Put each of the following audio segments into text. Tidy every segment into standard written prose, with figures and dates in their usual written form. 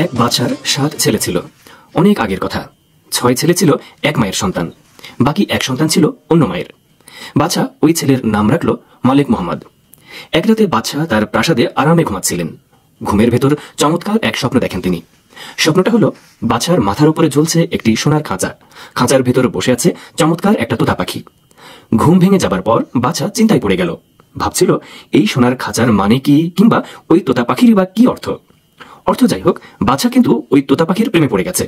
এক বাদশার ৭ ছেলে ছিল। অনেক আগের কথা। ৬ ছেলে ছিল এক মায়ের সন্তান, বাকি এক সন্তান ছিল অন্য মায়ের। বাদশা ওই ছেলের নাম রাখল মালিক মোহাম্মদ। এক রাতে বাদশা তার প্রাসাদে আরামে ঘুমাচ্ছিলেন। ঘুমের ভেতর চমৎকার এক স্বপ্ন দেখেন তিনি। স্বপ্নটা হলো বাদশার মাথার উপরে ঝুলছে একটি সোনার খাঁচা। খাঁচার ভেতর বসে আছে চমৎকার একটা তোতা পাখি। ঘুম ভেঙে যাবার পর বাদশা চিন্তায় পড়ে গেল। ভাবছিল এই সোনার খাঁচার মানে কি, কিংবা ওই তোতা পাখিরই বা কি অর্থ। যাই হোক, বাদশা কিন্তু ওই তোতা পাখির প্রেমে পড়ে গেছে।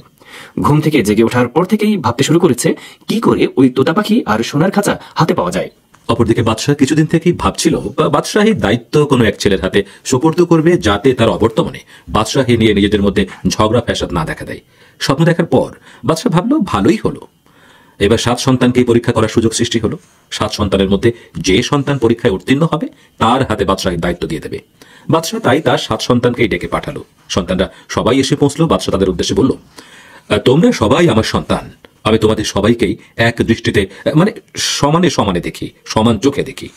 ঘুম থেকে জেগে ওঠার পর থেকেই ভাবতে শুরু করেছে কি করে ওই তোতা পাখি আর সোনার খাঁচা হাতে পাওয়া যায়। অপরদিকে বাদশাহ কিছুদিন থেকেই ভাবছিল বাদশাহী দায়িত্ব কোনো এক ছেলের হাতে সুপর্দ করবে, যাতে তার অবর্তমানে বাদশাহী নিয়ে নিজেদের মধ্যে ঝগড়া ফ্যাসাদ না দেখা দেয়। স্বপ্ন দেখার পর বাদশাহ ভাবল ভালোই হলো, এবার 7 সন্তানকেই পরীক্ষা করার সুযোগ সৃষ্টি হলো। 7 সন্তানের মধ্যে যে সন্তান পরীক্ষায় উত্তীর্ণ হবে তার হাতে বাদশাহীর দায়িত্ব দিয়ে দেবে। বাদশাহ তাই তার 7 সন্তানকেই ডেকে পাঠালো। সন্তানরা সবাই এসে পৌঁছলো। বাদশাহ তাদের উদ্দেশ্যে বলল, তোমরা সবাই আমার সন্তান। আমি তোমাদের সবাইকেই এক দৃষ্টিতে, মানে সমানে সমানে দেখি, সমান চোখে দেখি।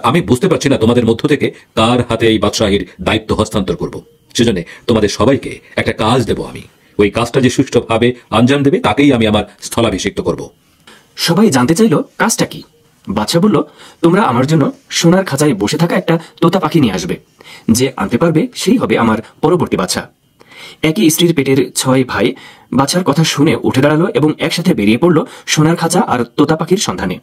আমি বুঝতে পারছি না তোমাদের মধ্য থেকে কার হাতে এই বাদশাহীর দায়িত্ব হস্তান্তর করব। সেজন্য তোমাদের সবাইকে একটা কাজ দেব আমি। ওই কাজটা যে সুষ্ঠুভাবে আঞ্জাম দেবে তাকেই আমি আমার স্থলাভিষিক্ত করব। সবাই জানতে চাইল কাজটা কি। বাদশা বলল, তোমরা আমার জন্য সোনার খাঁচায় বসে থাকা একটা তোতা পাখি নিয়ে আসবে। যে আনতে পারবে সেই হবে আমার পরবর্তী বাদশা। একই স্ত্রীর পেটের 6 ভাই বাদশার কথা শুনে উঠে দাঁড়ালো এবং একসাথে বেরিয়ে পড়ল সোনার খাঁচা আর তোতা পাখির সন্ধানে।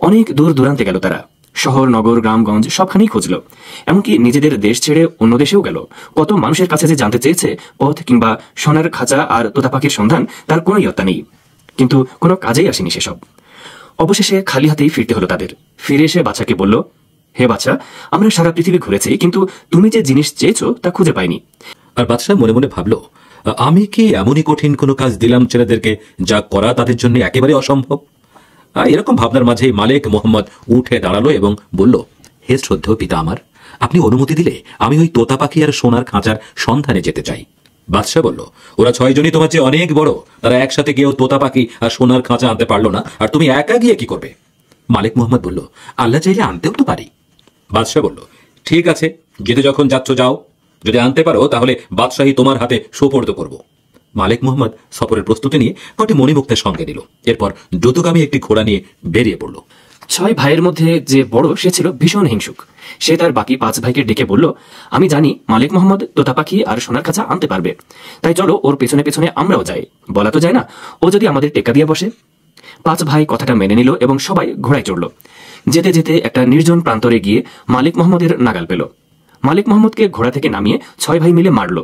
অনেক দূর দূরান্তে গেল তারা। শহর, নগর, গ্রামগঞ্জ সবখানেই খুঁজল। এমনকি নিজেদের দেশ ছেড়ে অন্য দেশেও গেল। কত মানুষের কাছে যে জানতে চেয়েছে পথ কিংবা সোনার খাঁচা আর তোতা পাখির সন্ধান, তার কোনো ইয়ত্তা নেই। কিন্তু কোনো কাজেই আসেনি সেসব। অবশেষে খালি হাতেই ফিরতে হলো তাদের। ফিরে এসে বাদশাকে বলল, হে বাদশা, আমরা সারা পৃথিবী ঘুরেছি, কিন্তু তুমি যে জিনিস চেয়েছো তা খুঁজে পাইনি। আর বাদশাহ মনে মনে ভাবল, আমি কি এমনই কঠিন কোনো কাজ দিলাম ছেলেদেরকে যা করা তাদের জন্য একেবারে অসম্ভব? এরকম ভাবনার মাঝেই মালিক মোহাম্মদ উঠে দাঁড়ালো এবং বলল, হে শ্রদ্ধেয় পিতা আমার, আপনি অনুমতি দিলে আমি ওই তোতা পাখি আর সোনার খাঁচার সন্ধানে যেতে চাই। বাদশাহ বলল, ওরা 6 জনই তোমার চেয়ে অনেক বড়। তারা একসাথে গিয়েও তোতা পাখি আর সোনার খাঁচা আনতে পারলো না, আর তুমি একা গিয়ে কি করবে? মালিক মোহাম্মদ বলল, আল্লাহ চাইলে আনতেও তো পারি। বাদশাহ বলল, ঠিক আছে, যেতে যখন যাচ্ছ যাও। যদি আনতে পারো তাহলে বাদশাহী তোমার হাতে সুপর্দ করব। মালিক মোহাম্মদ সফরের প্রস্তুতি নিয়ে কটি মণিমুক্তের সঙ্গে নিল। এরপর দ্রুতগামী একটি ঘোড়া নিয়ে বেরিয়ে পড়ল। 6 ভাইয়ের মধ্যে যে বড় সে ছিল ভীষণ হিংসুক। সে তার বাকি 5 ভাইকে ডেকে বলল, আমি জানি মালিক মোহাম্মদ তোতা পাখি আর সোনার খাঁচা আনতে পারবে, তাই চলো ওর পেছনে পেছনে আমরাও যাই। বলা তো যায় না, ও যদি আমাদের টেক্কা দিয়ে বসে। 5 ভাই কথাটা মেনে নিল এবং সবাই ঘোড়ায় চড়ল। যেতে যেতে একটা নির্জন প্রান্তরে গিয়ে মালিক মোহাম্মদের নাগাল পেল। মালিক মোহাম্মদকে ঘোড়া থেকে নামিয়ে 6 ভাই মিলে মারল।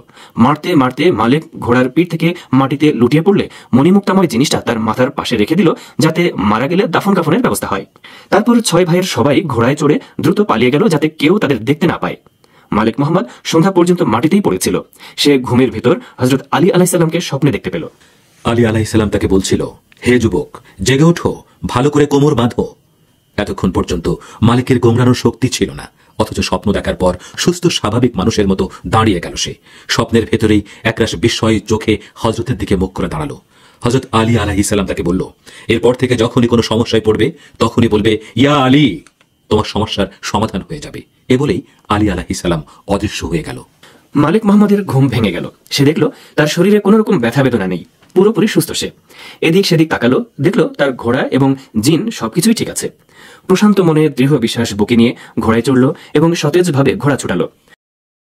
মারতে মারতে মালিক ঘোড়ার পিঠ থেকে মাটিতে লুটিয়ে পড়লে মণিমুক্তাময় জিনিসটা তার মাথার পাশে রেখে দিল, যাতে মারা গেলে দাফন কাফনের ব্যবস্থা হয়। তারপর 6 ভাইয়ের সবাই ঘোড়ায় চড়ে দ্রুত পালিয়ে গেল, যাতে কেউ তাদের দেখতে না পায়। মালিক মোহাম্মদ সন্ধ্যা পর্যন্ত মাটিতেই পড়েছিল। সে ঘুমের ভেতর হযরত আলী আলাইহিসসালামকে স্বপ্নে দেখতে পেল। আলী আলাইহিসসালাম তাকে বলছিল, হে যুবক, জেগে ওঠো, ভালো করে কোমর বাঁধো। এতক্ষণ পর্যন্ত মালিকের গোমরানোর শক্তি ছিল না, অথচ স্বপ্ন দেখার পর সুস্থ স্বাভাবিক মানুষের মতো দাঁড়িয়ে গেল সে। স্বপ্নের ভেতরেই একরাশ বিস্ময় চোখে হযরতের দিকে মুখ করে দাঁড়ালো। হযরত আলী আলাইহিস সালাম তাকে বলল, এরপর থেকে যখনই কোনো সমস্যায় পড়বে তখনই বলবে, ইয়া আলী, তোমার সমস্যার সমাধান হয়ে যাবে। এ বলেই আলী আলাইহিস সালাম অদৃশ্য হয়ে গেল। মালিক মোহাম্মদের ঘুম ভেঙে গেল। সে দেখল তার শরীরে কোনো রকম ব্যথা বেদনা নেই, পুরোপুরি সুস্থ সে। এদিক সেদিক তাকালো, দেখলো তার ঘোড়া এবং জিন সবকিছুই ঠিক আছে। প্রশান্ত মনে দৃঢ় বিশ্বাস বুকে নিয়ে ঘোড়ায় চড়ল এবং সতেজভাবে ঘোড়া ছুটালো।